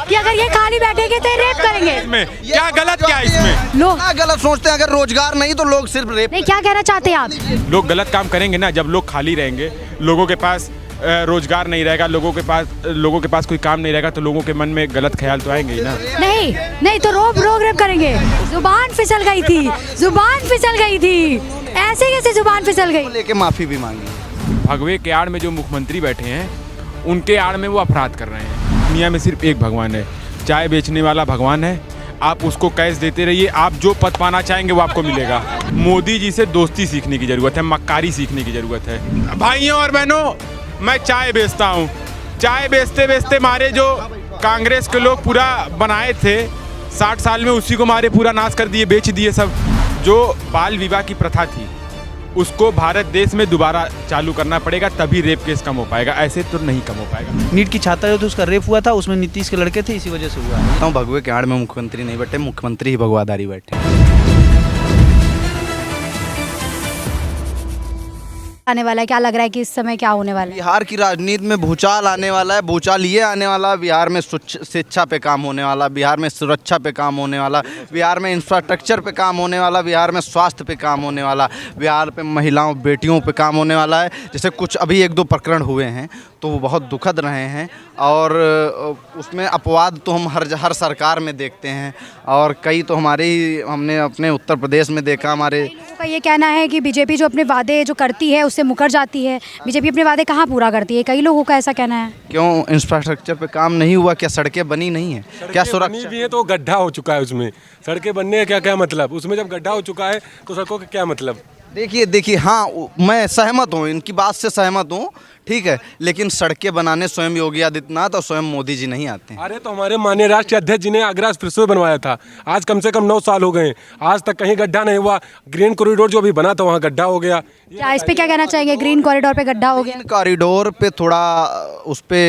कि अगर ये खाली बैठेंगे तो रेप करेंगे। इसमें क्या गलत, क्या है इसमें? लोग गलत सोचते हैं, अगर रोजगार नहीं तो लोग सिर्फ रेप। नहीं, क्या कहना चाहते हैं आप? लोग गलत काम करेंगे ना, जब लोग खाली रहेंगे, लोगों के पास रोजगार नहीं रहेगा, लोगों के पास कोई काम नहीं रहेगा, तो लोगों के मन में गलत ख्याल तो आएंगे ही ना। नहीं तो रोक रेप करेंगे। जुबान फिसल गई थी, ऐसे कैसे जुबान फिसल गई? लेके माफी भी मांगी। भगवे के आड़ में जो मुख्यमंत्री बैठे हैं, उनके आड़ में वो अपराध कर रहे हैं। दुनिया में सिर्फ एक भगवान है, चाय बेचने वाला भगवान है। आप उसको कैश देते रहिए, आप जो पद पाना चाहेंगे वो आपको मिलेगा। मोदी जी से दोस्ती सीखने की ज़रूरत है, मक्कारी सीखने की ज़रूरत है। भाइयों और बहनों, मैं चाय बेचता हूँ। चाय बेचते बेचते मारे जो कांग्रेस के लोग पूरा बनाए थे 60 साल में, उसी को मारे पूरा नाश कर दिए, बेच दिए सब। जो बाल विवाह की प्रथा थी, उसको भारत देश में दोबारा चालू करना पड़ेगा, तभी रेप केस कम हो पाएगा, ऐसे तो नहीं कम हो पाएगा। नीट की छात्रा जो थी उसका रेप हुआ था, उसमें नीतीश के लड़के थे, इसी वजह से हुआ है। भगवे के आड़ में मुख्यमंत्री नहीं बैठे, मुख्यमंत्री ही भगवादारी बैठे। आने वाला है, क्या लग रहा है कि इस समय क्या होने वाला है? बिहार की राजनीति में भूचाल आने वाला है। भूचाल ये आने वाला है, बिहार में शिक्षा पे काम होने वाला, बिहार में सुरक्षा पे काम होने वाला, बिहार में इंफ्रास्ट्रक्चर पे काम होने वाला, बिहार में स्वास्थ्य पे काम होने वाला, बिहार पे महिलाओं बेटियों पे काम होने वाला है। जैसे कुछ अभी 1-2 प्रकरण हुए हैं तो वो बहुत दुखद रहे हैं, और उसमें अपवाद तो हम हर सरकार में देखते हैं, और कई तो हमने अपने उत्तर प्रदेश में देखा। हमारे लोगों का ये कहना है कि बीजेपी जो अपने वादे जो करती है उससे मुकर जाती है। बीजेपी अपने वादे कहाँ पूरा करती है? कई लोगों का ऐसा कहना है। क्यों इंफ्रास्ट्रक्चर पे काम नहीं हुआ? क्या सड़कें बनी नहीं है? क्या सुरक्षा भी है तो गड्ढा हो चुका है उसमें। सड़कें बनने का क्या मतलब? उसमें जब गड्ढा हो चुका है तो सड़कों का क्या मतलब? देखिए हाँ, मैं सहमत हूँ, इनकी बात से सहमत हूँ, ठीक है, लेकिन सड़कें बनाने स्वयं योगी आदित्यनाथ और स्वयं मोदी जी नहीं आते हैं। अरे तो हमारे माननीय राष्ट्रीय अध्यक्ष जी ने आगरा एक्सप्रेसवे बनवाया था, आज कम से कम 9 साल हो गए, आज तक कहीं गड्ढा नहीं हुआ। ग्रीन कॉरिडोर जो अभी बना था वहाँ गड्ढा हो गया। क्या इस पे क्या कहना चाहेंगे? ग्रीन कॉरिडोर पे गड्ढा हो गया। कॉरिडोर पे थोड़ा उस पे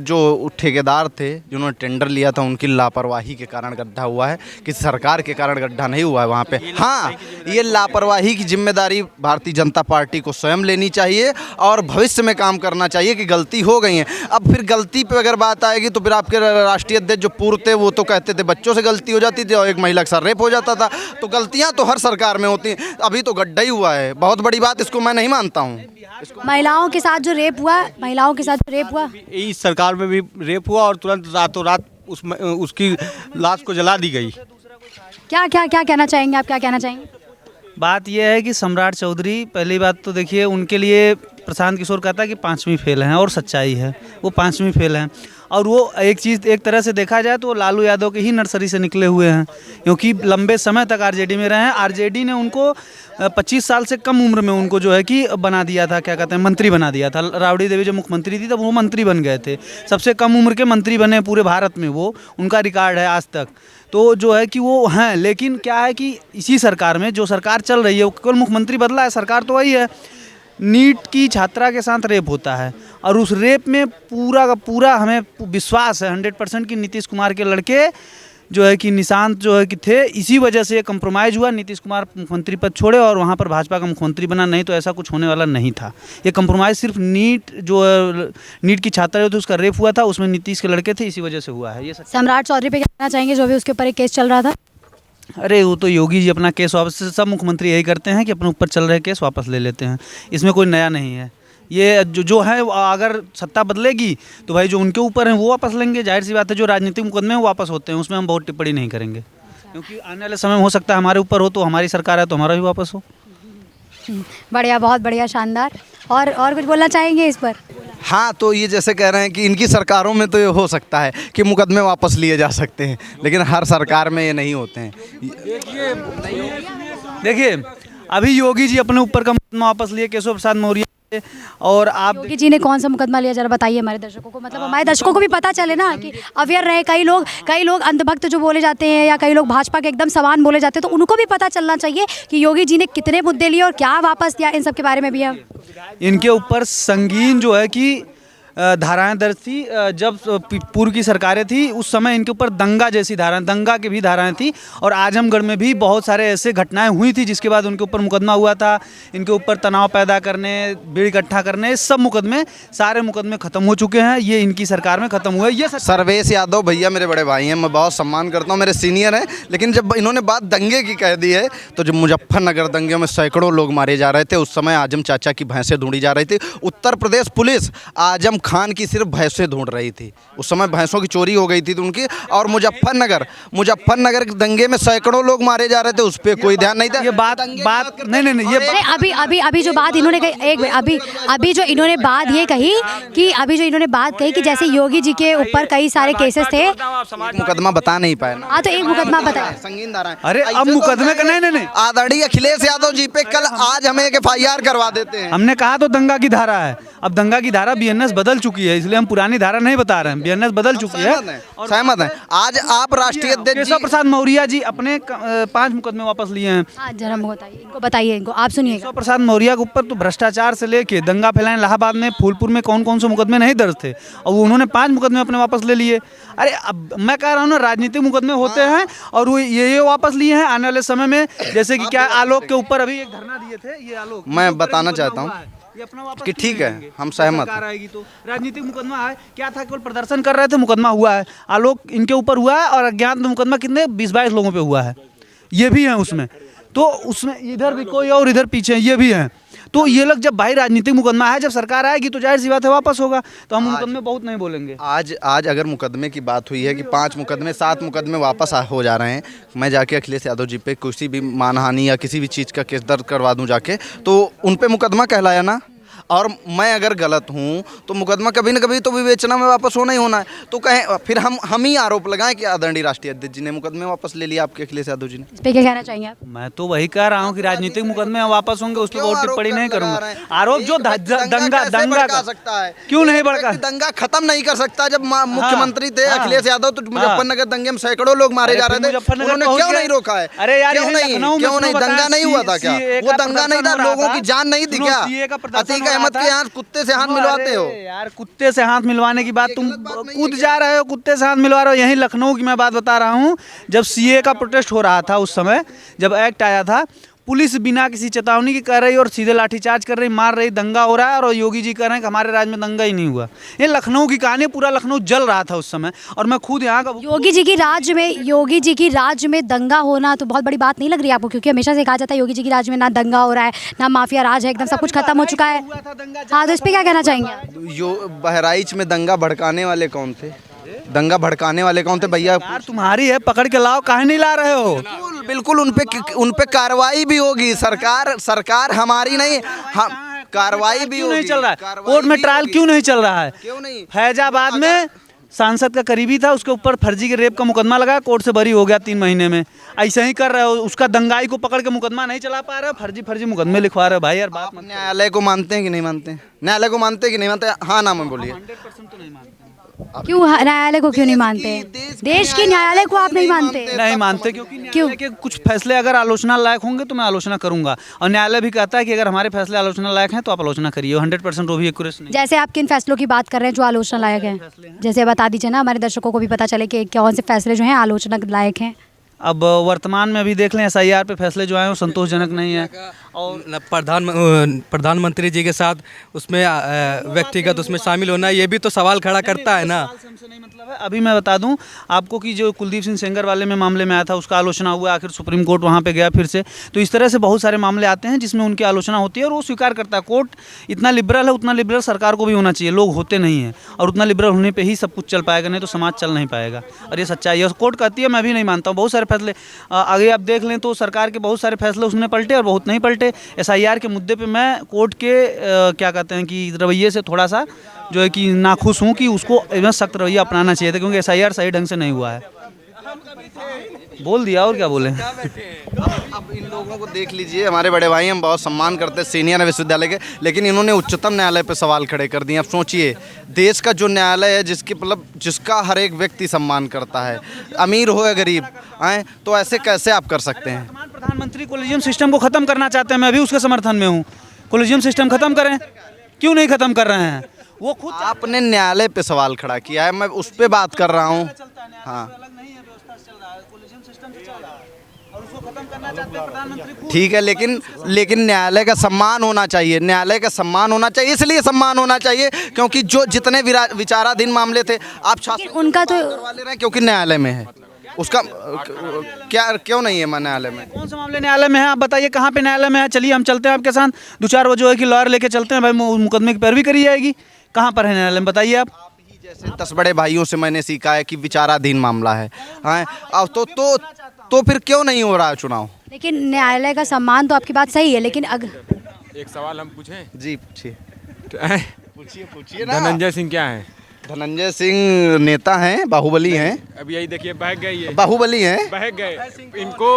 जो ठेकेदार थे जिन्होंने टेंडर लिया था, उनकी लापरवाही के कारण गड्ढा हुआ है, किसी सरकार के कारण गड्ढा नहीं हुआ है वहाँ पे। हाँ, ये लापरवाही की जिम्मेदारी भारतीय जनता पार्टी को स्वयं लेनी चाहिए और भविष्य में काम करना चाहिए कि गलती हो गई है। अब फिर गलती पे अगर बात आएगी तो फिर आपके राष्ट्रीय अध्यक्ष जो पूर्व थे वो तो कहते थे बच्चों से गलती हो जाती थी और एक महिला का रेप हो जाता था। तो गलतियां तो हर सरकार में होती हैं, अभी तो गड्ढा ही हुआ है, बहुत बड़ी बात, इसको मैं नहीं मानता हूँ। महिलाओं के साथ जो रेप हुआ, इस सरकार में भी रेप हुआ और तुरंत रातों रात उसकी लाश को जला दी गई। क्या कहना चाहेंगे आप? क्या कहना चाहेंगे? बात यह है कि सम्राट चौधरी, पहली बात तो देखिए उनके लिए प्रशांत किशोर कहता है कि 5वीं फेल हैं, और सच्चाई है वो 5वीं फेल हैं। और वो एक तरह से देखा जाए तो वो लालू यादव के ही नर्सरी से निकले हुए हैं, क्योंकि लंबे समय तक आरजेडी में रहे हैं। आरजेडी ने उनको 25 साल से कम उम्र में उनको जो है कि बना दिया था, क्या कहते हैं, मंत्री बना दिया था। राबड़ी देवी जब मुख्यमंत्री थी तब वो मंत्री बन गए थे, सबसे कम उम्र के मंत्री बने पूरे भारत में, वो उनका रिकॉर्ड है आज तक। तो जो है कि वो हैं, लेकिन क्या है कि इसी सरकार में जो सरकार चल रही है वो केवल मुख्यमंत्री बदला है, सरकार तो वही है। नीट की छात्रा के साथ रेप होता है और उस रेप में पूरा का पूरा हमें विश्वास है 100% कि नीतीश कुमार के लड़के जो है कि निशांत जो है कि थे, इसी वजह से कंप्रोमाइज़ हुआ। नीतीश कुमार मुख्यमंत्री पद छोड़े और वहाँ पर भाजपा का मुख्यमंत्री बना, नहीं तो ऐसा कुछ होने वाला नहीं था। ये कंप्रोमाइज़ सिर्फ नीट की छात्रा जो थी उसका रेप हुआ था, उसमें नीतीश के लड़के थे, इसी वजह से हुआ है। ये सम्राट चौधरी पे क्या कहना चाहेंगे जो भी उसके ऊपर एक केस चल रहा था? अरे वो तो योगी जी अपना केस वापस, सब मुख्यमंत्री यही करते हैं कि अपने ऊपर चल रहे केस वापस ले लेते हैं, इसमें कोई नया नहीं है। ये जो है अगर सत्ता बदलेगी तो भाई जो उनके ऊपर हैं वो वापस लेंगे, जाहिर सी बात है। जो राजनीतिक मुकदमे वो वापस होते हैं उसमें हम बहुत टिप्पणी नहीं करेंगे, क्योंकि आने वाले समय में हो सकता है हमारे ऊपर हो तो हमारी सरकार है तो हमारा भी वापस हो। बढ़िया, बहुत बढ़िया, शानदार। और कुछ बोलना चाहेंगे इस पर? हाँ, तो ये जैसे कह रहे हैं कि इनकी सरकारों में तो ये हो सकता है कि मुकदमे वापस लिए जा सकते हैं, लेकिन हर सरकार में ये नहीं होते हैं। देखिए अभी योगी जी अपने ऊपर का मुकदमा वापस लिए, केशव प्रसाद मौर्य, और आप योगी जी ने कौन सा मुकदमा लिया, जरा बताइए हमारे दर्शकों को, मतलब हमारे दर्शकों को भी पता चले ना कि अवेयर रहे। कई लोग अंधभक्त जो बोले जाते हैं या कई लोग भाजपा के एकदम समान बोले जाते हैं, तो उनको भी पता चलना चाहिए कि योगी जी ने कितने मुद्दे लिए और क्या वापस दिया, इन सब के बारे में भी हम इनके ऊपर संगीन जो है कि धाराएं दर्ज थी। जब पूर्व की सरकारें थी उस समय इनके ऊपर दंगा जैसी धाराएं, दंगा की भी धाराएं थी। और आजमगढ़ में भी बहुत सारे ऐसे घटनाएं हुई थी जिसके बाद उनके ऊपर मुकदमा हुआ था। इनके ऊपर तनाव पैदा करने, भीड़ इकट्ठा करने, सब मुकदमे, सारे मुकदमे खत्म हो चुके हैं। ये इनकी सरकार में खत्म हुए। ये सर्वेश यादव भैया मेरे बड़े भाई हैं, मैं बहुत सम्मान करता हूँ, मेरे सीनियर हैं। लेकिन जब इन्होंने बात दंगे की कह दी है, तो जब मुजफ्फरनगर दंगे में सैकड़ों लोग मारे जा रहे थे, उस समय आजम चाचा की भैंसें ढूंढी जा रही थी। उत्तर प्रदेश पुलिस आजम खान की सिर्फ भैंसें ढूंढ रही थी। उस समय भैंसों की चोरी हो गई थी तो उनकी। और मुजफ्फरनगर के दंगे में सैकड़ों लोग मारे जा रहे थे, उस पर कोई ध्यान नहीं था। ये बात नहीं, ये अभी जो बात इन्होंने कही, अभी जो इन्होंने बात ये कही कि जैसे योगी जी के ऊपर कई सारे केसेस थे, मुकदमा बता नहीं पाए। हाँ तो एक मुकदमा बताया, संगीन धारा। अरे अब मुकदमे का नहीं, आदरणीय अखिलेश यादव जी पे कल आज हमें एक FIR करवा देते हैं। हमने कहा तो दंगा की धारा है। अब दंगा की धारा BNS बदल चुकी है, इसलिए हम पुरानी धारा नहीं बता रहे हैं। BNS बदल चुकी है। सहमत है। आज आप राष्ट्रीय अध्यक्ष केशव प्रसाद मौर्य जी अपने 5 मुकदमे वापस लिए हैं। हाँ जरा बताइए इनको, आप सुनिएगा। केशव प्रसाद मौर्य के ऊपर तो भ्रष्टाचार से लेके दंगा फैलाने इलाहाबाद में, फूलपुर में कौन से मुकदमे नहीं दर्ज थे, और उन्होंने 5 मुकदमे अपने वापस ले लिए। अरे अब मैं कह रहा हूँ ना, राजनीतिक मुकदमे होते हैं और वो ये वापस लिए हैं। आने वाले समय में जैसे कि क्या आलोक के ऊपर अभी एक धरना दिए थे, ये आलोक, मैं बताना चाहता हूँ ये अपना वापस कि ठीक है, हम सहमत हैं। आएगी तो राजनीतिक मुकदमा है क्या था, केवल प्रदर्शन कर रहे थे, मुकदमा हुआ है। आलोक इनके ऊपर हुआ है और अज्ञात मुकदमा कितने 20-22 लोगों पे हुआ है, ये भी है उसमें। तो उसमें इधर भी कोई और इधर पीछे ये भी है। तो ये लोग जब भाई राजनीतिक मुकदमा है, जब सरकार आएगी तो जाहिर सी बात है वापस होगा। तो हम मुकदमे बहुत नहीं बोलेंगे। आज अगर मुकदमे की बात हुई है कि 5 मुकदमे 7 मुकदमे वापस हो जा रहे हैं, मैं जाके अखिलेश यादव जी पे किसी भी मानहानि या किसी भी चीज़ का केस दर्ज करवा दूं जाके, तो उन पे मुकदमा कहलाया ना। और मैं अगर गलत हूँ तो मुकदमा कभी ना कभी तो विवेचना में वापस होना ही होना है। तो कहें फिर हम ही आरोप लगाएं कि आदरणीय राष्ट्रीय अध्यक्ष जी ने मुकदमे वापस ले लिया आपके अखिलेश यादव जी ने। इस पे क्या कहना चाहेंगे आप? मैं तो वही कह रहा हूँ कि राजनीतिक मुकदमे वापस होंगे, उस पर कोई टिप्पणी नहीं करूंगा। आरोप जो दंगा कर सकता है, क्यों नहीं भड़का, दंगा खत्म नहीं कर सकता। जब मुख्यमंत्री थे अखिलेश यादव, तो मुजफ्फरनगर दंगे में सैकड़ों लोग मारे जा रहे थे, उन्होंने क्यों नहीं रोका है? अरे यार क्यों नहीं दंगा नहीं हुआ था क्या? वो दंगा नहीं था, लोगों की जान नहीं थी क्या? अतीक अहमद के यहाँ कुत्ते से हाथ मिलवाते हो यार, कुत्ते से हाथ मिलवाने की बात, तुम कूद जा रहे हो, कुत्ते से हाथ मिलवा रहे हो। यहीं लखनऊ की मैं बात बता रहा हूँ, जब CA का प्रोटेस्ट हो रहा था, उस समय जब एक्ट आया था, पुलिस बिना किसी चेतावनी की कर रही और सीधे लाठीचार्ज कर रही, मार रही, दंगा हो रहा है। और योगी जी कह रहे हैं कि हमारे राज्य में दंगा ही नहीं हुआ। ये लखनऊ की कहानी, पूरा लखनऊ जल रहा था उस समय। और मैं खुद यहाँ का योगी जी की राज्य में दंगा होना तो बहुत बड़ी बात नहीं लग रही आपको? क्योंकि हमेशा से कहा जाता है योगी जी की राज्य में ना दंगा हो रहा है, ना माफिया राज है, एकदम सब कुछ खत्म हो चुका है। हाँ तो इस पर क्या कहना चाहेंगे? बहराइच में दंगा भड़काने वाले कौन थे? दंगा भड़काने वाले कौन थे भैया? यार तुम्हारी है, पकड़ के लाओ, काहे नहीं ला रहे हो? बिल्कुल उन पे कार्रवाई भी होगी। सरकार हमारी नहीं, हम कार्रवाई भी होगी। नहीं चल रहा है कोर्ट में, ट्रायल क्यों नहीं चल रहा है? क्यों नहीं? फैजाबाद में सांसद का करीबी था, उसके ऊपर फर्जी के रेप का मुकदमा लगा, कोर्ट से बरी हो गया 3 महीने में। ऐसे ही कर रहे हो, उसका दंगाई को पकड़ के मुकदमा नहीं चला पा रहे हो, फर्जी मुकदमे लिखवा रहे हो। भाई यार बात, न्यायालय को मानते हैं कि नहीं मानते? न्यायालय को मानते हैं कि नहीं मानते? हाँ ना, मैं बोलिए। 100% तो नहीं मानते। क्यों न्यायालय को क्यों नहीं मानते? देश की न्यायालय को आप नहीं मानते? नहीं मानते, क्योंकि न्यायालय के कुछ फैसले अगर आलोचना लायक होंगे तो मैं आलोचना करूंगा। और न्यायालय भी कहता है कि अगर हमारे फैसले आलोचना लायक हैं तो आप आलोचना करिए। 100% वो भी एक्यूरेट नहीं। जैसे आप किन फैसलों की बात कर रहे हैं जो आलोचना लायक हैं? जैसे बता दीजिए ना, हमारे दर्शकों को भी पता चले कि कौन से फैसले जो हैं आलोचना लायक हैं। अब वर्तमान में अभी देख लें, SIR पे फैसले जो आए वो संतोषजनक नहीं है। और प्रधानमंत्री जी के साथ उसमें व्यक्तिगत उसमें शामिल होना, ये भी तो सवाल खड़ा करता है ना। नहीं मतलब है। अभी मैं बता दूं आपको कि जो कुलदीप सिंह सेंगर वाले में मामले में आया था, उसका आलोचना हुआ, आखिर सुप्रीम कोर्ट वहाँ पे गया फिर से। तो इस तरह से बहुत सारे मामले आते हैं जिसमें उनकी आलोचना होती है और वो स्वीकार करता है। कोर्ट इतना लिबरल है, उतना लिबरल सरकार को भी होना चाहिए। लोग होते नहीं हैं, और उतना लिबरल होने पर ही सब कुछ चल पाएगा, नहीं तो समाज चल नहीं पाएगा। और ये सच्चाई है, कोर्ट कहती है, मैं भी नहीं मानता हूँ। बहुत सारे फैसले आगे आप देख लें तो सरकार के बहुत सारे फैसले उसने पलटे और बहुत नहीं पलटे। SIR के मुद्दे पे मैं कोर्ट के क्या कहते हैं कि रवैये से थोड़ा सा जो है कि नाखुश हूँ कि उसको सख्त रवैया अपनाना चाहिए था, क्योंकि SIR सही ढंग से नहीं हुआ है। बोल दिया, और क्या बोले। अब इन लोगों को देख लीजिए, हमारे बड़े भाई, हम बहुत सम्मान करते हैं, सीनियर है विश्वविद्यालय के, लेकिन इन्होंने उच्चतम न्यायालय पे सवाल खड़े कर दिए। अब सोचिए, देश का जो न्यायालय है, जिसका हर एक व्यक्ति सम्मान करता है, अमीर हो या गरीब, आए तो ऐसे कैसे आप कर सकते हैं? प्रधानमंत्री कॉलेजियम सिस्टम को खत्म करना चाहते हैं, मैं भी उसके समर्थन में हूँ। कॉलेजियम सिस्टम खत्म करें, क्यों नहीं खत्म कर रहे हैं? वो खुद आपने न्यायालय पे सवाल खड़ा किया है, मैं उस पे बात कर रहा हूँ। हाँ अलग नहीं है, व्यवस्था से चल रहा है, कोलिशन सिस्टम से चल रहा है और उसको खत्म करना चाहते हैं प्रधानमंत्री खुद। ठीक है, लेकिन न्यायालय का सम्मान होना चाहिए, न्यायालय का सम्मान होना चाहिए। इसलिए सम्मान होना चाहिए क्योंकि जो जितने विचाराधीन मामले थे आप शासन उनका तो करवा ले रहे हैं क्योंकि न्यायालय में है। उसका क्या क्यों नहीं है न्यायालय में? कौन सा मामले न्यायालय में है आप बताइए, कहाँ पे न्यायालय में है? चलिए हम चलते हैं आपके साथ, 2-4 बजे है कि लॉयर लेके चलते हैं भाई, मुकदमे की पैरवी करी जाएगी। कहाँ पर है न्यायालय में बताइए आप? जैसे 10 बड़े भाइयों से मैंने सीखा है कि विचाराधीन मामला है। हाँ, अब तो फिर क्यों नहीं हो रहा है चुनाव? लेकिन न्यायालय का सम्मान तो आपकी बात सही है, लेकिन एक सवाल हम पूछें? जी पूछिए पूछिए ना। धनंजय सिंह क्या है? धनंजय सिंह नेता हैं, बाहुबली हैं। अब यही देखिए बहक गए, ये बाहुबली हैं। बहक गए। इनको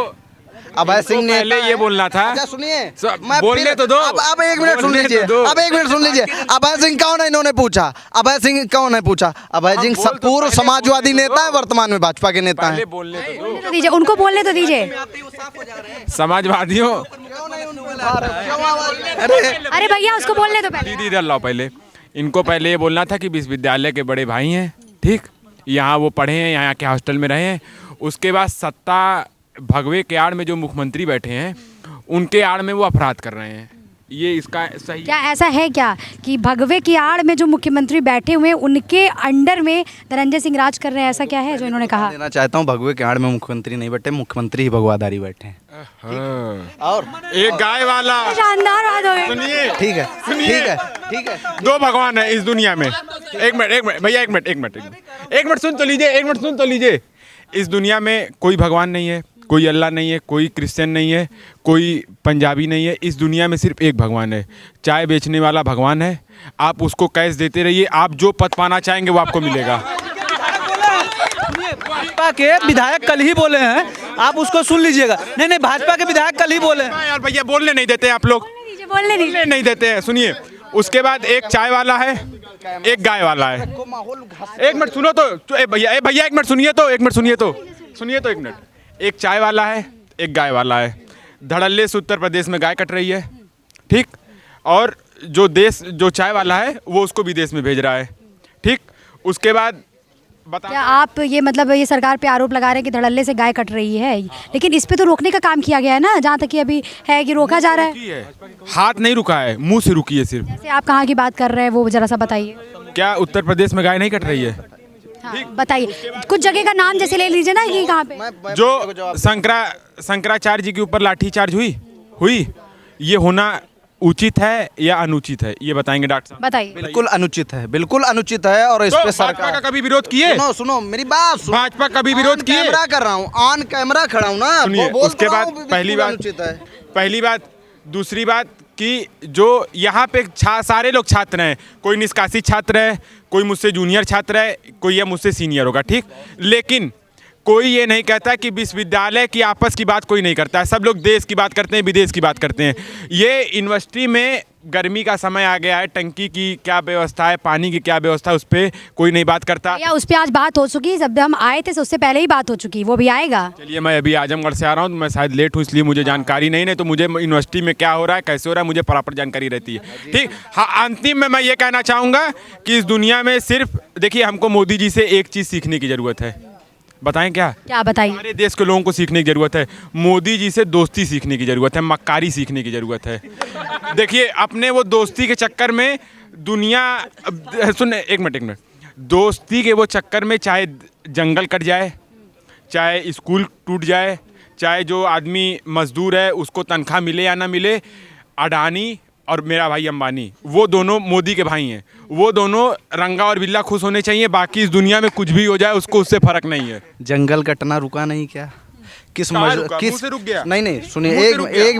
अभय सिंह ने पहले ये बोलना था। अच्छा सुनिए, मैं बोलने तो दो। अब 1 मिनट सुन बोलने लीजिए, तो दो। अब 1 मिनट सुन लीजिए। अभय सिंह कौन है इन्होंने पूछा? अभय सिंह कौन है पूछा? अभय सिंह बोल तो पूर्व पहले समाजवादी बोलने तो नेता है, दो। वर्तमान में भाजपा के नेता पहले हैं। बोलने तो दो। तो दीजिए, उनको बोलने तो दीजिए। समाजवादियों, अरे भैया उसको बोलने तो पहले। दीदी इधर लाओ। पहले इनको पहले ये बोलना था कि विश्वविद्यालय के बड़े भाई हैं, ठीक, यहाँ वो पढ़े हैं, यहाँ के हॉस्टल में रहे हैं। उसके बाद सत्ता भगवे के आड़ में जो मुख्यमंत्री बैठे हैं उनके आड़ में वो अपराध कर रहे हैं। ये इसका सही क्या ऐसा है क्या कि भगवे की आड़ में जो मुख्यमंत्री बैठे हुए हैं उनके अंडर में धनंजय सिंह राज कर रहे हैं, ऐसा क्या है जो इन्होंने कहा? देना चाहता हूँ, भगवे के आड़ में मुख्यमंत्री नहीं बैठे, मुख्यमंत्री ही भगवाधारी बैठे हैं। हाँ। और एक गाय वाला, शानदार बात हो गई। सुनिए, ठीक है सुनिए। ठीक है ठीक है। 2 भगवान है इस दुनिया में। एक मिनट भैया, एक मिनट सुन तो लीजिए, 1 मिनट सुन तो लीजिए। इस दुनिया में कोई भगवान नहीं है, कोई अल्लाह नहीं है, कोई क्रिश्चियन नहीं है, कोई पंजाबी नहीं है। इस दुनिया में सिर्फ एक भगवान है, चाय बेचने वाला भगवान है। आप उसको कैश देते रहिए, आप जो पद पाना चाहेंगे वो आपको मिलेगा। भाजपा के विधायक कल ही बोले हैं, आप उसको सुन लीजिएगा। नहीं, भाजपा के विधायक कल ही बोले हैं। यार भैया बोलने नहीं देते आप लोग, बोलने दीजिए। बोलने नहीं देते हैं। सुनिए, उसके बाद एक चाय वाला है, एक गाय वाला है। 1 मिनट सुनो तो भैया, 1 मिनट सुनिए तो, 1 मिनट सुनिए तो 1 मिनट। एक चाय वाला है, एक गाय वाला है। धड़ल्ले से उत्तर प्रदेश में गाय कट रही है, ठीक, और जो चाय वाला है वो उसको विदेश में भेज रहा है, ठीक। उसके बाद क्या आप ये मतलब ये सरकार पे आरोप लगा रहे हैं कि धड़ल्ले से गाय कट रही है, लेकिन इस पे तो रोकने का काम किया गया है ना, जहाँ तक कि अभी है कि रोका जा रहा है। हाथ नहीं रुका है, मुंह से रुकी है सिर्फ। जैसे आप कहाँ की बात कर रहे हैं वो जरा सा बताइए। क्या उत्तर प्रदेश में गाय नहीं कट रही है? हाँ, बताइए कुछ जगह का नाम जैसे ले लीजिए ना कि कहाँ पे। जो शंकराचार्य जी के ऊपर लाठीचार्ज हुई, ये होना उचित है या अनुचित है, ये बताएंगे डॉक्टर साहब। बताइए। बिल्कुल अनुचित है, बिल्कुल अनुचित है। और इस पे भाजपा सरकार का कभी विरोध किए? सुनो मेरी बात सुनो। भाजपा कभी विरोध किए? कैमरा कर रहा हूँ, ऑन कैमरा खड़ा हूँ ना। सुनिए, बोल उसके रहा बाद हूँ, पहली बात, दूसरी बात कि जो यहाँ पे सारे लोग छात्र हैं, कोई निष्कासित छात्र है, कोई मुझसे जूनियर छात्र है, कोई या मुझसे सीनियर होगा, ठीक। लेकिन कोई ये नहीं कहता कि विश्वविद्यालय की आपस की बात कोई नहीं करता है। सब लोग देश की बात करते हैं, विदेश की बात करते हैं। ये यूनिवर्सिटी में गर्मी का समय आ गया है, टंकी की क्या व्यवस्था है, पानी की क्या व्यवस्था है, उस पर कोई नहीं बात करता। या उस पर आज बात हो चुकी, जब हम आए थे उससे पहले ही बात हो चुकी, वो भी आएगा। चलिए, मैं अभी आजमगढ़ से आ रहा हूँ, तो मैं शायद लेट हूँ, इसलिए मुझे जानकारी नहीं तो मुझे यूनिवर्सिटी में क्या हो रहा है, कैसे हो रहा है, मुझे प्रॉपर जानकारी रहती है, ठीक। हाँ, अंतिम में मैं ये कहना चाहूँगा कि इस दुनिया में सिर्फ देखिए, हमको मोदी जी से एक चीज़ सीखने की ज़रूरत है। बताएं क्या बताइए? हमारे देश के लोगों को सीखने की ज़रूरत है। मोदी जी से दोस्ती सीखने की ज़रूरत है, मक्कारी सीखने की ज़रूरत है। देखिए, अपने वो दोस्ती के चक्कर में दुनिया, सुन एक मिनट, दोस्ती के वो चक्कर में चाहे जंगल कट जाए, चाहे स्कूल टूट जाए, चाहे जो आदमी मजदूर है उसको तनख्वाह मिले या ना मिले, अडानी और मेरा भाई अंबानी, वो दोनों मोदी के भाई हैं। वो दोनों रंगा और बिल्ला खुश होने चाहिए, बाकी इस दुनिया में कुछ भी हो जाए उसको उससे फर्क नहीं है। जंगल कटना रुका नहीं क्या? किस से रुक गया? नहीं सुनिए, एक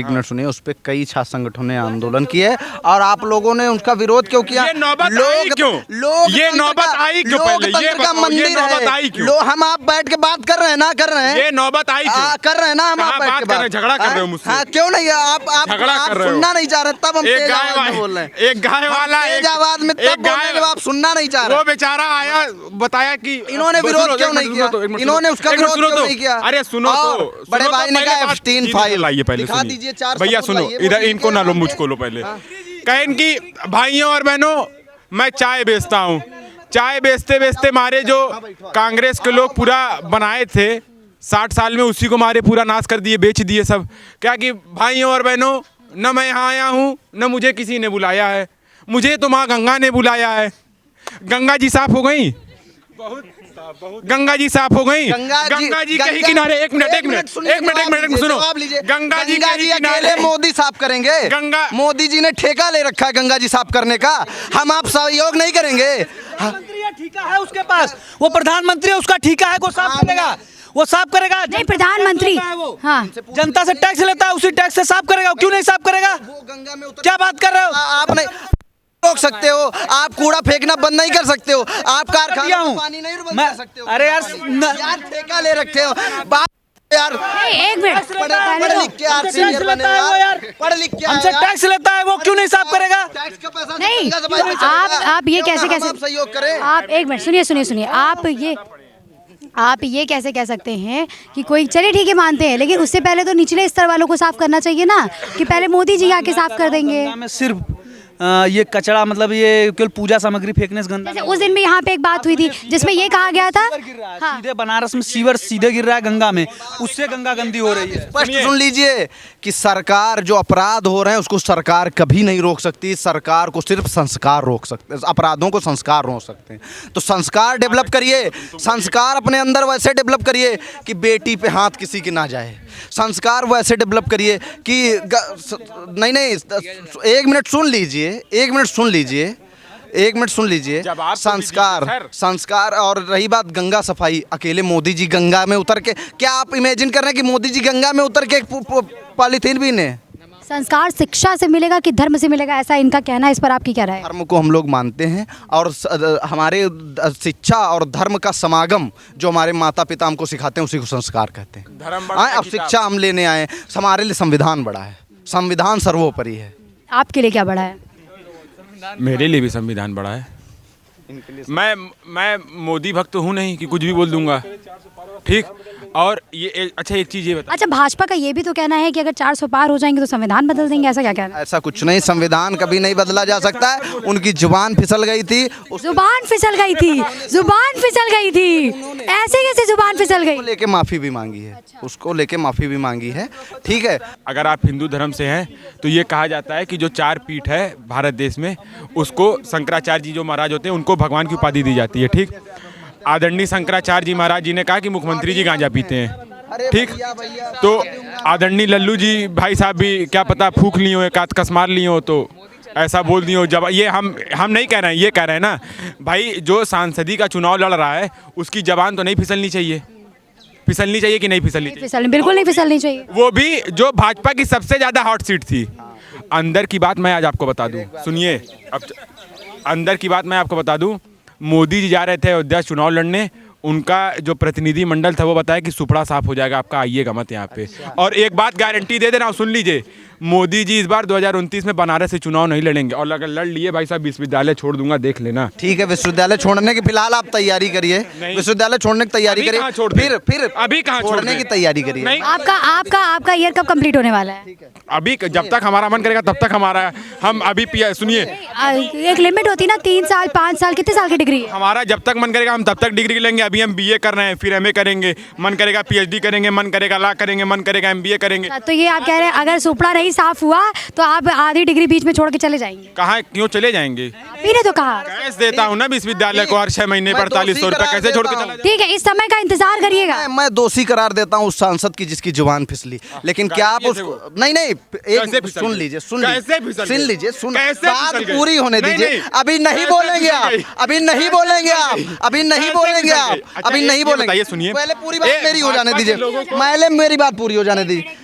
मिनट सुनिए। उस पे कई छात्र संगठनों ने आंदोलन किया है और आप लोगों ने उनका विरोध क्यों किया? ये नौबत आई क्यों? ये नौबत आई क्यों? पहले ये बताओ, ये नौबत आई क्यों? हम आप बैठ के बात कर रहे हैं ना, कर रहे हैं। ये नौबत आई क्यों? कर रहे हैं ना, हम आप बैठ के बात झगड़ा कर रहे हो मुझसे? हाँ, क्यों नहीं? आप झगड़ा कर रहे हो, सुनना नहीं चाह रहे, तब हम तेज आवाज में बोल रहे हैं। एक गाय वाला, तेज आवाज में तब बोल रहे हैं जब आप सुनना नहीं चाह रहे। वो बेचारा आया, बताया कि इन्होंने विरोध क्यों नहीं किया? इन्होंने उसका विरोध क्यों नहीं किया? अरे सुनो तो, बड़े भाई ने कहा एप्स्टीन फाइल लाइए पहले, दिखा दीजिए, 4 भैया सुनो, इधर इनको ना लो, मुझको लो पहले। कहें कि भाइयों और बहनों मैं चाय बेचता हूँ, चाय बेचते बेचते मारे जो कांग्रेस के लोग पूरा बनाए थे 60 साल में, उसी को मारे पूरा नाश कर दिए, बेच दिए सब। क्या कि भाइयों और बहनों, न मैं यहाँ आया हूँ न मुझे किसी ने बुलाया है, मुझे तो माँ गंगा ने बुलाया है। गंगा जी साफ हो गई, गंगा जी साफ हो गई, गंगा जी के ही किनारे। एक मिनट सुनो, गंगा जी के किनारे मोदी साफ करेंगे। गंगा मोदी जी ने ठेका ले रखा है गंगा जी साफ करने का, हम आप सहयोग नहीं करेंगे। प्रधानमंत्री ठीका है उसके पास, वो प्रधानमंत्री है, उसका ठीका है, वो साफ करेगा, वो साफ करेगा। नहीं, प्रधानमंत्री हाँ जनता से टैक्स लेता है, उसी टैक्स से साफ करेगा। क्यों नहीं साफ करेगा? गंगा में क्या बात कर रहे हो आप? नहीं रोक सकते हो आप, कूड़ा फेंकना बंद नहीं कर सकते हो आप, कारखाना में पानी नहीं बंद कर सकते हो। अरे यार ठेका ले रखते हो यार। एक मिनट, पढ़ लिख के आप सीनियर बने हो यार, पढ़ लिख के हमसे टैक्स लेता है, वो क्यों नहीं साफ करेगा? टैक्स का पैसा नहीं, आप ये कैसे सहयोग करें? आप एक मिनट सुनिए, आप ये कैसे कह सकते हैं कि कोई, चलिए ठीक है मानते हैं, लेकिन उससे पहले तो निचले स्तर वालों को साफ करना चाहिए ना, कि पहले मोदी जी आके साफ कर देंगे। में सिर्फ ये कचरा, मतलब ये केवल पूजा सामग्री फेंकने से गंदा। उस दिन भी यहाँ पे एक बात हुई थी जिसमें ये कहा गया था, हाँ। सीधे बनारस में सीवर सीधे गिर रहा है गंगा में, उससे गंगा गंदी हो रही है। स्पष्ट सुन लीजिए कि सरकार जो अपराध हो रहे हैं उसको सरकार कभी नहीं रोक सकती, सरकार को सिर्फ संस्कार रोक सकते हैं, अपराधों को संस्कार रोक सकते हैं। तो संस्कार डेवलप करिए, संस्कार अपने अंदर वैसे डेवलप करिए कि बेटी पे हाथ किसी की ना जाए, संस्कार वैसे डेवलप करिए कि नहीं, एक मिनट सुन लीजिए, एक मिनट सुन लीजिए। संस्कार। और रही बात गंगा सफाई, अकेले मोदी जी गंगा में उतर के, क्या आप इमेजिन कर रहे हैं कि मोदी जी गंगा में उतर के पॉलीथीन भी ने? संस्कार शिक्षा से मिलेगा कि धर्म से मिलेगा, ऐसा इनका कहना है, इस पर आपकी क्या राय है? धर्म को हम लोग मानते हैं और हमारे शिक्षा और धर्म का समागम जो हमारे माता पिता हमको सिखाते हैं उसी को संस्कार कहते हैं। धर्म बड़ा है, अब शिक्षा हम लेने आए, हमारे लिए संविधान बड़ा है, संविधान सर्वोपरि है। आपके लिए क्या बड़ा है? मेरे लिए भी संविधान बड़ा है। मैं मोदी भक्त हूँ नहीं कि कुछ भी बोल दूंगा, ठीक। और ये अच्छा एक चीज़ ये बता, अच्छा भाजपा का ये भी तो कहना है कि अगर 400 पार हो जाएंगे तो संविधान बदल देंगे, ऐसा क्या कहना है? ऐसा कुछ नहीं, संविधान कभी नहीं बदला जा सकता है। उनकी जुबान फिसल गई थी, जुबान फिसल गई थी, ऐसे कैसे जुबान फिसल गई? लेके माफ़ी भी मांगी है, उसको लेके माफ़ी भी मांगी है, ठीक है। अगर आप हिंदू धर्म से हैं तो ये कहा जाता है कि जो 4 पीठ है भारत देश में, उसको शंकराचार्य जी जो महाराज होते हैं उनको भगवान की उपाधि दी जाती है, ठीक। आदरणीय शंकराचार्य जी महाराज जी ने कहा कि मुख्यमंत्री जी गांजा पीते हैं, ठीक। तो आदरणीय लल्लू जी भाई साहब भी क्या पता फूक लिए हो, एक आध कस मार लिए हो, तो ऐसा बोल दिए हो। जब ये हम नहीं कह रहे हैं, ये कह रहे हैं ना भाई, जो सांसदी का चुनाव लड़ रहा है उसकी जबान तो नहीं फिसलनी चाहिए कि नहीं फिसलनी चाहिए? बिल्कुल नहीं फिसलनी चाहिए। वो भी जो भाजपा की सबसे ज़्यादा हॉट सीट थी। अंदर की बात मैं आज आपको बता दूं, सुनिए, अब अंदर की बात मैं आपको बता दूं, मोदी जी जा रहे थे अयोध्या चुनाव लड़ने, उनका जो प्रतिनिधि मंडल था वो बताया कि सुपड़ा साफ हो जाएगा आपका, आइएगा मत यहाँ पे। और एक बात गारंटी दे देना, सुन लीजिए, मोदी जी इस बार 2029 में बनारस से चुनाव नहीं लड़ेंगे, और अगर लड़ लिए भाई साहब विश्वविद्यालय छोड़ दूंगा, देख लेना। ठीक है, विश्वविद्यालय छोड़ने की फिलहाल आप तैयारी करिए, विश्वविद्यालय छोड़ने की तैयारी करिए, फिर अभी कहाँ छोड़ने की तैयारी करिए। आपका ईयर कब कंप्लीट होने वाला है? अभी जब तक हमारा मन करेगा तब तक हमारा, हम अभी सुनिए, एक लिमिट होती है ना, 3 साल 5 साल, कितने साल की डिग्री है? हमारा जब तक मन करेगा हम तब तक डिग्री लेंगे। अभी हम BA कर रहे हैं, फिर MA करेंगे, मन करेगा PhD करेंगे, मन करेगा लॉ करेंगे, मन करेगा MBA करेंगे। तो ये आप कह रहे हैं अगर सुपड़ा नहीं साफ हुआ तो आप आधी डिग्री बीच में छोड़ के चले जाएंगे? कहाँ, क्यों चले जाएंगे? आपने तो कहा कैश देता हूँ ना विश्वविद्यालय को हर 6 महीने 4800 रुपये, कैसे छोड़ के चला? ठीक है, इस समय का इंतजार करिएगा। मैं दोषी करार देता हूँ उस सांसद की जिसकी जुबान फिसली, लेकिन क्या आप उसको नहीं, एक सुन लीजिए, बात पूरी होने दीजिए। अभी नहीं बोलेंगे आप, सुनिए, पहले पूरी बात मेरी हो जाने दीजिए, पहले मेरी बात पूरी हो जाने दीजिए।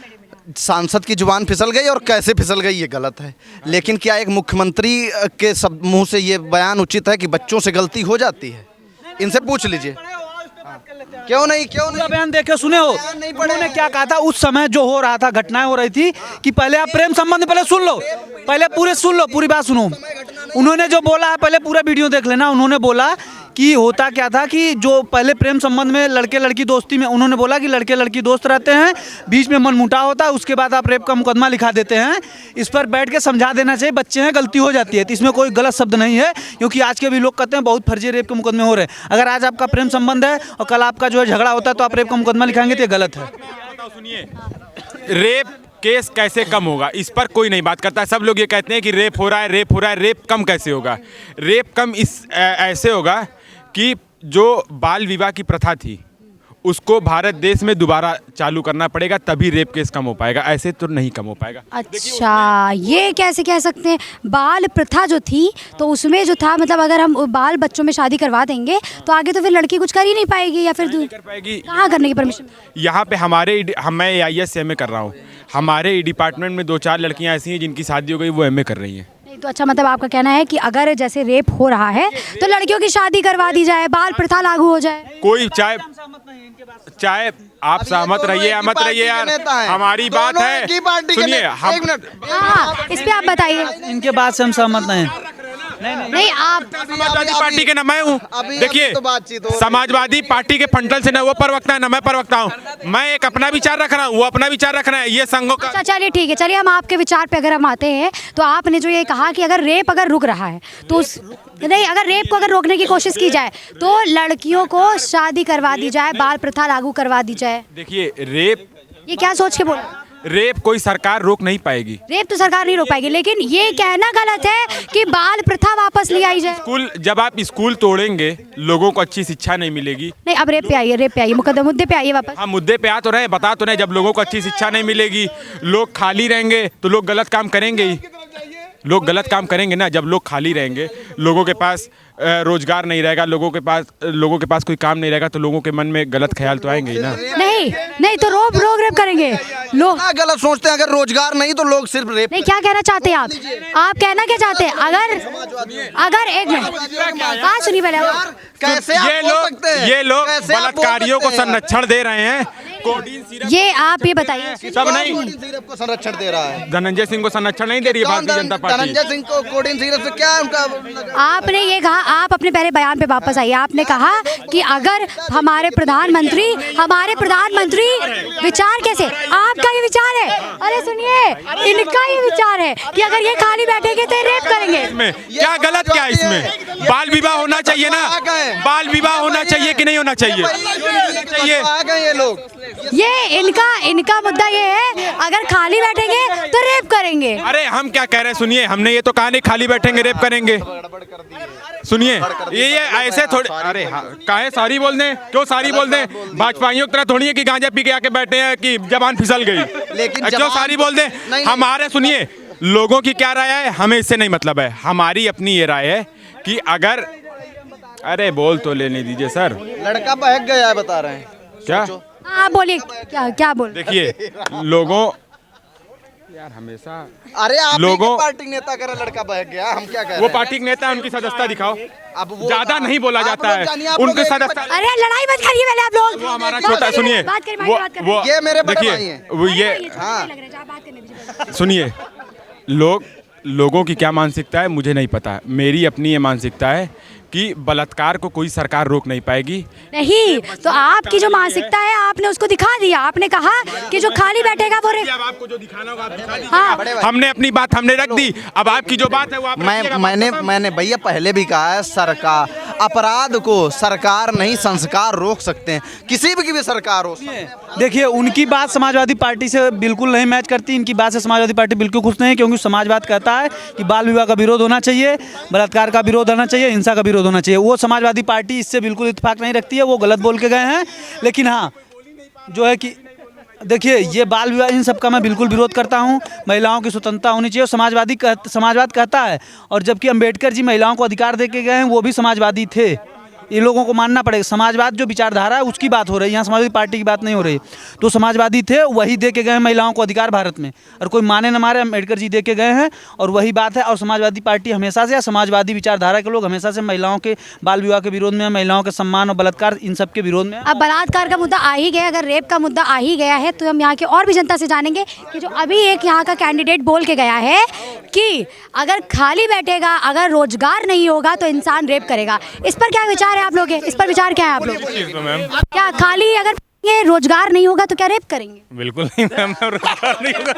सांसद की जुबान फिसल गई, और कैसे फिसल गई ये गलत है, लेकिन क्या एक मुख्यमंत्री के सब मुंह से ये बयान उचित है कि बच्चों से गलती हो जाती है? इनसे पूछ लीजिए, क्यों नहीं बयान देखे सुने हो? उन्होंने क्या कहा था उस समय जो हो रहा था, घटनाएं हो रही थी, कि पहले आप प्रेम संबंध पहले सुन लो, पूरी बात सुनो। उन्होंने जो बोला है, पहले पूरा वीडियो देख लेना। उन्होंने बोला कि होता क्या था कि जो पहले प्रेम संबंध में लड़के लड़की दोस्ती में उन्होंने बोला कि लड़के लड़की दोस्त रहते हैं, बीच में मनमुटाव होता है, उसके बाद आप रेप का मुकदमा लिखा देते हैं। इस पर बैठ के समझा देना चाहिए, बच्चे हैं, गलती हो जाती है, तो इसमें कोई गलत शब्द नहीं है। क्योंकि आज के भी लोग कहते हैं बहुत फर्जी रेप के मुकदमे हो रहे हैं। अगर आज आपका प्रेम संबंध है और कल आपका जो है झगड़ा होता है तो आप रेप का मुकदमा लिखाएंगे तो ये गलत है। सुनिए, रेप केस कैसे कम होगा, इस पर कोई नहीं बात करता है। सब लोग ये कहते हैं कि रेप हो रहा है, रेप हो रहा है। रेप कम कैसे होगा? रेप कम ऐसे होगा कि जो बाल विवाह की प्रथा थी उसको भारत देश में दोबारा चालू करना पड़ेगा, तभी रेप केस कम हो पाएगा, ऐसे तो नहीं कम हो पाएगा। अच्छा, ये कैसे कह सकते हैं? बाल प्रथा जो थी तो उसमें जो था, मतलब अगर हम बाल बच्चों में शादी करवा देंगे तो आगे तो फिर लड़की कुछ कर ही नहीं पाएगी, या फिर कर पाएगी। कहाँ करने की परमिशन? यहाँ पे मैं AIS से MA कर रहा हूँ, हमारे डिपार्टमेंट में 2-4 लड़कियाँ ऐसी हैं जिनकी शादी हो गई, वो MA कर रही हैं। तो अच्छा, मतलब आपका कहना है कि अगर जैसे रेप हो रहा है तो लड़कियों की शादी करवा दी जाए, बाल प्रथा लागू हो जाए। कोई चाहे आप सहमत रहिए या मत रहिए यार, हमारी बात है। सुनिए, हाँ, इस पे आप बताइए। इनके बात से हम सहमत नहीं। नहीं, आप समाजवादी पार्टी के ना मैं हूँ। देखिए, समाजवादी पार्टी के फंडल से ना वो प्रवक्ता है ना मैं प्रवक्ता हूँ। मैं एक अपना विचार रख रहा हूँ, वो अपना विचार रख रहा है। ये संघों का। अच्छा, चलिए ठीक है, चलिए हम आपके विचार पे अगर हम आते हैं तो आपने जो ये कहा कि अगर रेप अगर रुक रहा है तो नहीं, अगर रेप को अगर रोकने की कोशिश की जाए तो लड़कियों को शादी करवा दी जाए, बाल प्रथा लागू करवा दी जाए। देखिए, रेप, ये क्या सोच के बोल? रेप कोई सरकार रोक नहीं पाएगी। रेप तो सरकार नहीं रोक पाएगी, लेकिन ये कहना गलत है कि बाल प्रथा वापस ले आई जाए। जब आप स्कूल तोड़ेंगे, लोगों को अच्छी शिक्षा नहीं मिलेगी। नहीं, अब रेप पे आइए, मुद्दे पे आइए वापस। हाँ, मुद्दे पे आ तो रहे, बता तो रहे। जब लोगों को अच्छी शिक्षा नहीं मिलेगी, लोग खाली रहेंगे तो लोग गलत काम करेंगे ही। लोग गलत काम करेंगे ना, जब लोग खाली रहेंगे, लोगों के पास रोजगार नहीं रहेगा, लोगों के पास कोई काम नहीं रहेगा, तो लोगों के मन में गलत ख्याल तो आएंगे ही ना। नहीं तो रोक रेप करेंगे लोग। गलत सोचते हैं, अगर रोजगार नहीं तो लोग सिर्फ रेप। नहीं, क्या कहना चाहते हैं आप कहना क्या चाहते हैं? अगर एक मिनट बात सुनिए पहले। कैसे ये लोग बलात्कारियों को संरक्षण दे रहे हैं। ये आप ये बताइए, सब नहीं, को संरक्षण दे रहा है। धनंजय सिंह को संरक्षण नहीं दे रही है भारतीय जनता पार्टी। धनंजय सिंह को कोडिन सिगरेट से क्या उनका? आपने ये कहा, आप अपने पहले बयान पे वापस आइए। आपने कहा कि अगर हमारे प्रधानमंत्री विचार कैसे, आपका ये विचार है? अरे सुनिए, इनका ये विचार है कि अगर ये खाली बैठेंगे तो रेप करेंगे। इसमें क्या गलत, क्या इसमें? बाल विवाह होना चाहिए ना, बाल विवाह होना चाहिए कि नहीं होना चाहिए? ये लोग, ये इनका मुद्दा ये है, अगर खाली बैठेंगे तो रेप करेंगे। अरे हम क्या कह रहे हैं, सुनिए, हमने ये तो कहा नहीं खाली बैठेंगे रेप करेंगे। सुनिए, ये ऐसे थोड़े, अरे काहे सारी बोल दें, क्यों सारी बोल दें? भाजपाइयों की तरह थोड़ी है कि गांजा पी के आके बैठे हैं कि जबान फिसल गई, लेकिन क्यों सारी बोल दें? हमारे, सुनिए, लोगों की क्या राय है हमें इससे नहीं मतलब है। हमारी अपनी ये राय है कि अगर, अरे बोल तो लेने दीजिए सर। लड़का बहक गया है बता रहे हैं क्या? हाँ बोलिए, क्या बोल? देखिए, लोगों, यार हमेशा, अरे आप लोगों, पार्टी नेता कह रहे लड़का बहक गया, हम क्या कह रहे वो हैं? पार्टी के नेता है, उनकी सदस्यता दिखाओ। अब वो ज्यादा नहीं बोला जाता है, उनकी सदस्यता। अरे लड़ाई मत करिए पहले आप लोग। वो हमारा छोटा, सुनिए, वो ये मेरे बड़े देखिए, भाई हैं। वो ये सुनिए, लोगों की क्या मानसिकता है मुझे नहीं पता। मेरी अपनी ये मानसिकता है कि बलात्कार को कोई सरकार रोक नहीं पाएगी। नहीं, तो आपकी जो मानसिकता है आपने उसको दिखा दिया। आपने कहा कि जो खाली बैठेगा वो अब आपको जो दिखाना होगा आप दिखा दीजिए। हमने अपनी बात हमने रख दी, अब आपकी जो बात है वो आप मैंने भैया पहले भी कहा है, सरकार, अपराध को सरकार नहीं संस्कार रोक सकते हैं, किसी भी सरकार हो। देखिए, उनकी बात समाजवादी पार्टी से बिल्कुल नहीं मैच करती। इनकी बात से समाजवादी पार्टी बिल्कुल खुश नहीं है, क्योंकि समाजवाद कहता है कि बाल विवाह का विरोध होना चाहिए, बलात्कार का विरोध होना चाहिए, हिंसा का विरोध होना चाहिए। वो समाजवादी पार्टी इससे बिल्कुल इत्तेफाक नहीं रखती है, वो गलत बोल के गए हैं। लेकिन हाँ, जो है कि देखिए, ये बाल विवाह, इन सब का मैं बिल्कुल विरोध करता हूँ। महिलाओं की स्वतंत्रता होनी चाहिए, समाजवाद कहता है। और जबकि अम्बेडकर जी महिलाओं को अधिकार दे के गए हैं, वो भी समाजवादी थे। ये लोगों को मानना पड़ेगा। समाजवाद जो विचारधारा है उसकी बात हो रही है, यहाँ समाजवादी पार्टी की बात नहीं हो रही। तो समाजवादी थे, वही दे के गए हैं महिलाओं को अधिकार भारत में, और कोई माने न मारे, अम्बेडकर जी दे के गए हैं, और वही बात है। और समाजवादी पार्टी हमेशा से, या समाजवादी विचारधारा के लोग हमेशा से महिलाओं के बाल विवाह के विरोध में, महिलाओं के सम्मान और बलात्कार, इन सब के विरोध में। अब बलात्कार का मुद्दा आ ही गया, अगर रेप का मुद्दा आ ही गया है तो हम यहाँ के और भी जनता से जानेंगे कि जो अभी एक यहाँ का कैंडिडेट बोल के गया है कि अगर खाली बैठेगा, अगर रोजगार नहीं होगा तो इंसान रेप करेगा। इस पर क्या विचार है है आप लोग के? इस पर विचार क्या है आप लोग? चीज़ तो मैम क्या खाली अगर ये रोजगार नहीं होगा तो क्या रेप करेंगे? बिल्कुल नहीं मैम, रोजगार नहीं होगा।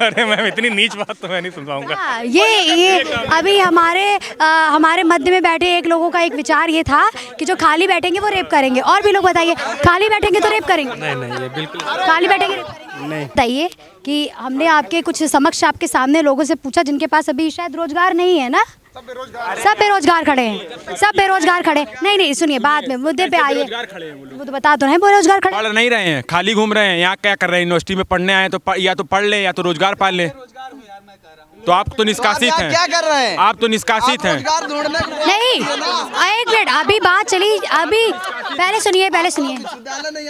अरे मैम इतनी नीच बात तो मैं नहीं सुन पाऊंगा। हाँ, ये अभी हमारे मध्य में बैठे एक लोगों का एक विचार ये था कि जो खाली बैठेंगे वो रेप करेंगे। और भी लोग बताइए, खाली बैठेंगे तो रेप करेंगे? नहीं ये बिल्कुल खाली बैठेंगे रेप करेंगे? नहीं। बताइए कि हमने आपके कुछ समक्ष आपके सामने लोगों से पूछा जिनके पास अभी शायद रोजगार नहीं है ना, सब बेरोजगार खड़े हैं, सब बेरोजगार खड़े। नहीं सुनिए, बाद में मुद्दे पे आइए। वो तो बता तो रहे हैं बेरोजगार खड़े। पढ़ नहीं रहे हैं, खाली घूम रहे हैं। यहाँ क्या कर रहे हैं? यूनिवर्सिटी में पढ़ने आए तो या तो पढ़ लें या तो रोजगार पाल लें। तो आप तो निष्कासित हैं। क्या कर रहे हैं? आप तो निष्कासित हैं। रोजगार ढूंढने नहीं, एक मिनट, अभी बात चली, अभी पहले सुनिए।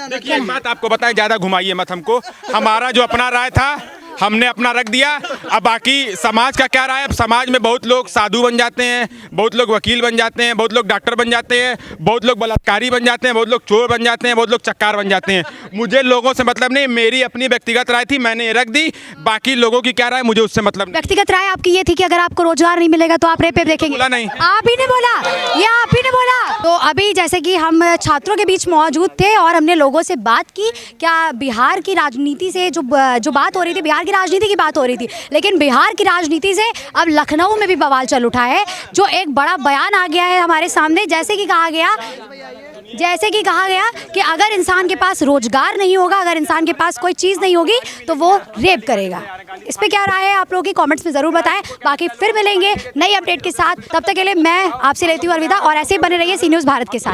देखिए एक बात आपको बताएं, ज़्यादा घुमाइए मत हमको। हमारा जो अपना राय था हमने अपना रख दिया। अब बाकी समाज का क्या राय है? अब समाज में बहुत लोग साधु बन जाते हैं, बहुत लोग वकील बन जाते हैं, बहुत लोग डॉक्टर बन जाते हैं, बहुत लोग बलात्कारी बन जाते हैं, बहुत लोग चोर बन जाते हैं, बहुत लोग चक्कार बन जाते हैं। मुझे लोगों से मतलब नहीं, मेरी अपनी व्यक्तिगत राय थी, मैंने ये रख दी। बाकी लोगों की क्या राय मुझे उससे मतलब नहीं। व्यक्तिगत राय आपकी ये थी कि अगर आपको रोजगार नहीं मिलेगा तो आप रेप पे देखेंगे? बोला नहीं। आप ही ने बोला, ये आप ही ने बोला। तो अभी जैसे कि हम छात्रों के बीच मौजूद थे और हमने लोगों से बात की, क्या बिहार की राजनीति से जो बात हो रही थी, बिहार की राजनीति की बात हो रही थी, लेकिन बिहार की राजनीति से अब लखनऊ में भी बवाल चल उठा है। जो एक बड़ा बयान आ गया है हमारे सामने, जैसे कि कहा गया कि अगर इंसान के पास रोजगार नहीं होगा, अगर इंसान के पास कोई चीज़ नहीं होगी तो वो रेप करेगा। इस पे क्या राय है आप लोगों की? कमेंट्स में ज़रूर बताएं। बाकी फिर मिलेंगे नई अपडेट के साथ, तब तक के लिए मैं आपसे लेती हूँ अलविदा और ऐसे ही बने रहिए सी न्यूज़ भारत के साथ।